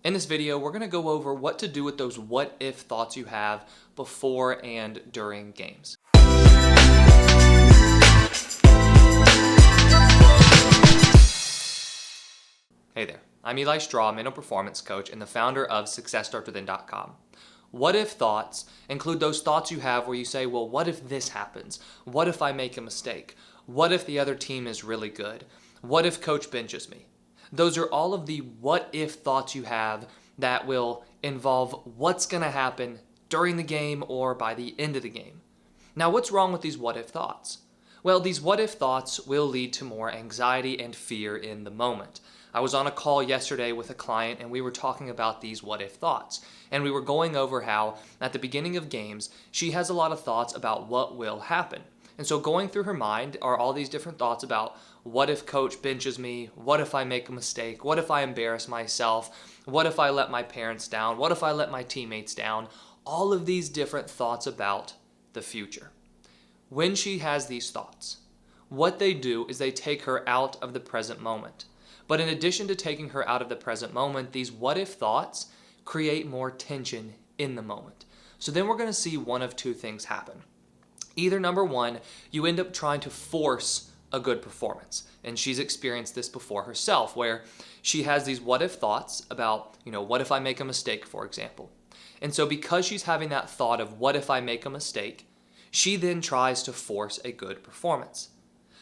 In this video, we're going to go over what to do with those what-if thoughts you have before and during games. Hey there, I'm Eli Straw, mental performance coach and the founder of SuccessStartsWithin.com. What-if thoughts include those thoughts you have where you say, well, what if this happens? What if I make a mistake? What if the other team is really good? What if coach benches me? Those are all of the what-if thoughts you have that will involve what's going to happen during the game or by the end of the game. Now, what's wrong with these what-if thoughts? Well, these what-if thoughts will lead to more anxiety and fear in the moment. I was on a call yesterday with a client and we were talking about these what-if thoughts. And we were going over how at the beginning of games, she has a lot of thoughts about what will happen. And so going through her mind are all these different thoughts about what if coach benches me? What if I make a mistake? What if I embarrass myself? What if I let my parents down? What if I let my teammates down? All of these different thoughts about the future. When she has these thoughts, what they do is they take her out of the present moment. But in addition to taking her out of the present moment, these what if thoughts create more tension in the moment. So then we're going to see one of two things happen. Either number one, you end up trying to force a good performance. And she's experienced this before herself, where she has these what if thoughts about, what if I make a mistake, for example. And so because she's having that thought of what if I make a mistake, she then tries to force a good performance.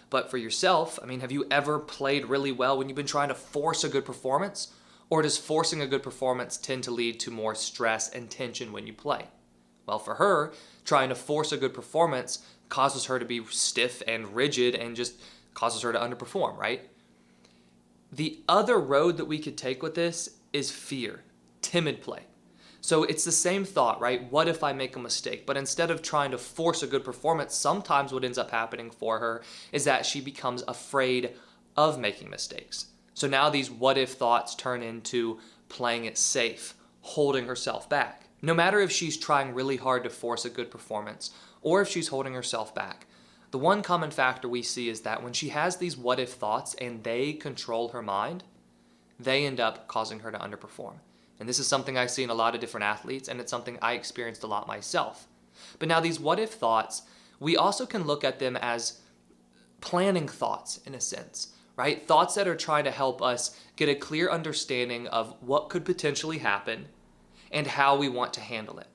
But for yourself, have you ever played really well when you've been trying to force a good performance? Or does forcing a good performance tend to lead to more stress and tension when you play? Well, for her, trying to force a good performance causes her to be stiff and rigid and just causes her to underperform, right? The other road that we could take with this is fear, timid play. So it's the same thought, right? What if I make a mistake? But instead of trying to force a good performance, sometimes what ends up happening for her is that she becomes afraid of making mistakes. So now these what if thoughts turn into playing it safe, holding herself back. No matter if she's trying really hard to force a good performance or if she's holding herself back, the one common factor we see is that when she has these what if thoughts and they control her mind, they end up causing her to underperform. And this is something I see in a lot of different athletes, and it's something I experienced a lot myself. But now these what if thoughts, we also can look at them as planning thoughts in a sense, right? Thoughts that are trying to help us get a clear understanding of what could potentially happen and how we want to handle it.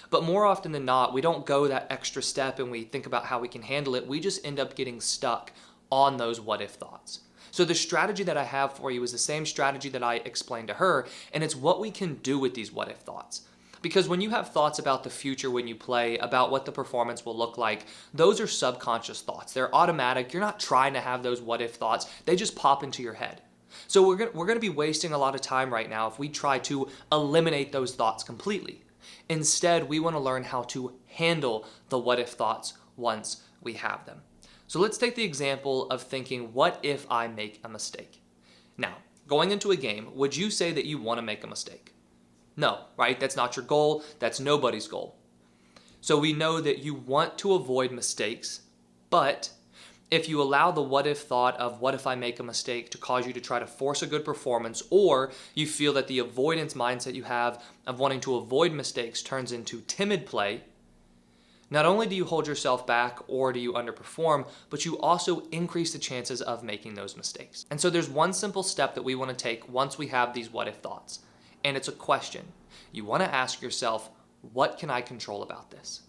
But more often than not, we don't go that extra step and we think about how we can handle it. We just end up getting stuck on those what if thoughts. So the strategy that I have for you is the same strategy that I explained to her, and it's what we can do with these what if thoughts. Because when you have thoughts about the future when you play, about what the performance will look like, those are subconscious thoughts. They're automatic. You're not trying to have those what if thoughts. They just pop into your head. So we're going to be wasting a lot of time right now if we try to eliminate those thoughts completely. Instead, we want to learn how to handle the what if thoughts once we have them. So let's take the example of thinking, what if I make a mistake? Now, going into a game, would you say that you want to make a mistake? No, right? That's not your goal. That's nobody's goal. So we know that you want to avoid mistakes, but if you allow the what if thought of what if I make a mistake to cause you to try to force a good performance, or you feel that the avoidance mindset you have of wanting to avoid mistakes turns into timid play, not only do you hold yourself back or do you underperform, but you also increase the chances of making those mistakes. And so there's one simple step that we want to take once we have these what if thoughts, and it's a question. You want to ask yourself, what can I control about this?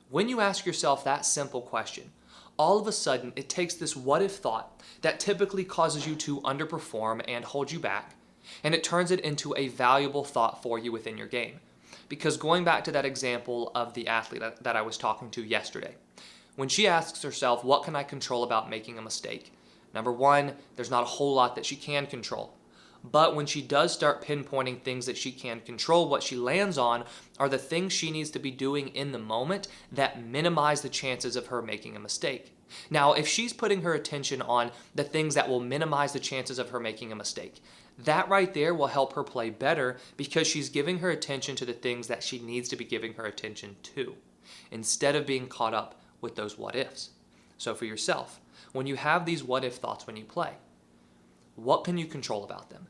When you ask yourself that simple question, all of a sudden, it takes this what if thought that typically causes you to underperform and hold you back, and it turns it into a valuable thought for you within your game. Because going back to that example of the athlete that I was talking to yesterday, when she asks herself, what can I control about making a mistake? Number one, there's not a whole lot that she can control. But when she does start pinpointing things that she can control, what she lands on are the things she needs to be doing in the moment that minimize the chances of her making a mistake. Now, if she's putting her attention on the things that will minimize the chances of her making a mistake, that right there will help her play better because she's giving her attention to the things that she needs to be giving her attention to, instead of being caught up with those what ifs. So for yourself, when you have these what if thoughts when you play, what can you control about them?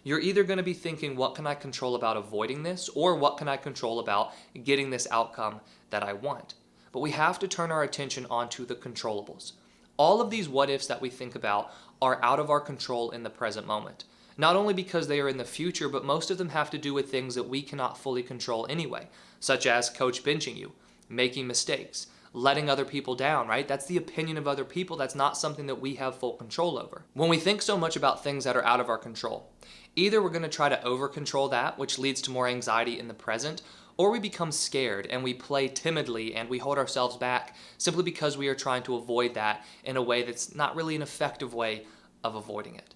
You're either going to be thinking, what can I control about avoiding this, or what can I control about getting this outcome that I want? But we have to turn our attention onto the controllables. All of these what ifs that we think about are out of our control in the present moment. Not only because they are in the future, but most of them have to do with things that we cannot fully control anyway, such as coach benching you, making mistakes, letting other people down, right? That's the opinion of other people. That's not something that we have full control over. When we think so much about things that are out of our control, either we're going to try to over control that, which leads to more anxiety in the present, or we become scared and we play timidly and we hold ourselves back simply because we are trying to avoid that in a way that's not really an effective way of avoiding it.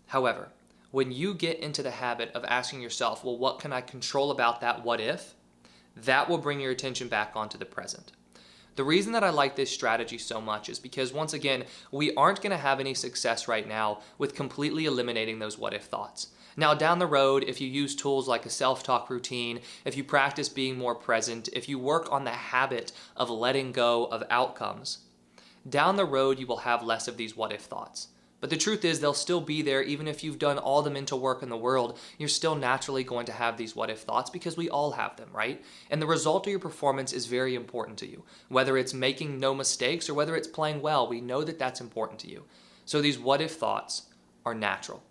However, when you get into the habit of asking yourself, well, what can I control about that what if? That will bring your attention back onto the present. The reason that I like this strategy so much is because, once again, we aren't going to have any success right now with completely eliminating those what if thoughts. Now, down the road, if you use tools like a self-talk routine, if you practice being more present, if you work on the habit of letting go of outcomes, down the road you will have less of these what if thoughts. But the truth is, they'll still be there. Even if you've done all the mental work in the world, you're still naturally going to have these what if thoughts because we all have them, right? And the result of your performance is very important to you. Whether it's making no mistakes or whether it's playing well, we know that that's important to you. So these what if thoughts are natural.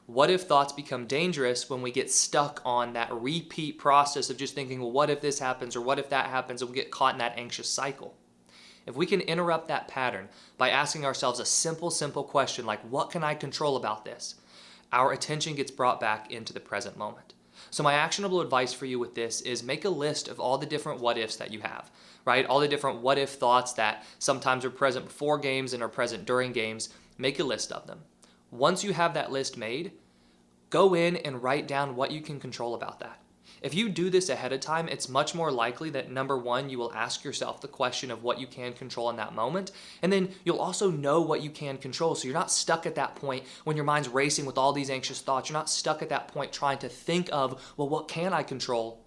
What if thoughts become dangerous when we get stuck on that repeat process of just thinking, well, what if this happens or what if that happens, and we get caught in that anxious cycle. If we can interrupt that pattern by asking ourselves a simple question like, what can I control about this? Our attention gets brought back into the present moment. So my actionable advice for you with this is make a list of all the different what ifs that you have, right? All the different what if thoughts that sometimes are present before games and are present during games. Make a list of them. Once you have that list made, go in and write down what you can control about that. If you do this ahead of time, it's much more likely that, number one, you will ask yourself the question of what you can control in that moment, and then you'll also know what you can control, so you're not stuck at that point when your mind's racing with all these anxious thoughts. You're not stuck at that point trying to think of, well, what can I control?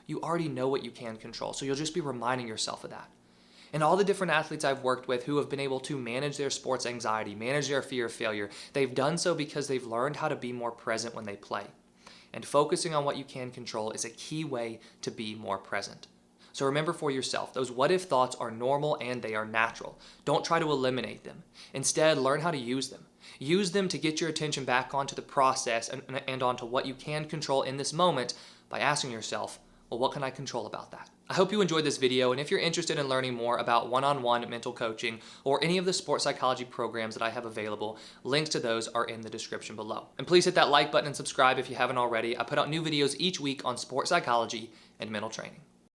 You already know what you can control, so you'll just be reminding yourself of that. And all the different athletes I've worked with who have been able to manage their sports anxiety, manage their fear of failure, they've done so because they've learned how to be more present when they play. And focusing on what you can control is a key way to be more present. So remember for yourself, those what if thoughts are normal and they are natural. Don't try to eliminate them. Instead, learn how to use them. Use them to get your attention back onto the process and onto what you can control in this moment by asking yourself, well, what can I control about that? I hope you enjoyed this video, and if you're interested in learning more about one-on-one mental coaching or any of the sports psychology programs that I have available, links to those are in the description below. And please hit that like button and subscribe if you haven't already. I put out new videos each week on sports psychology and mental training.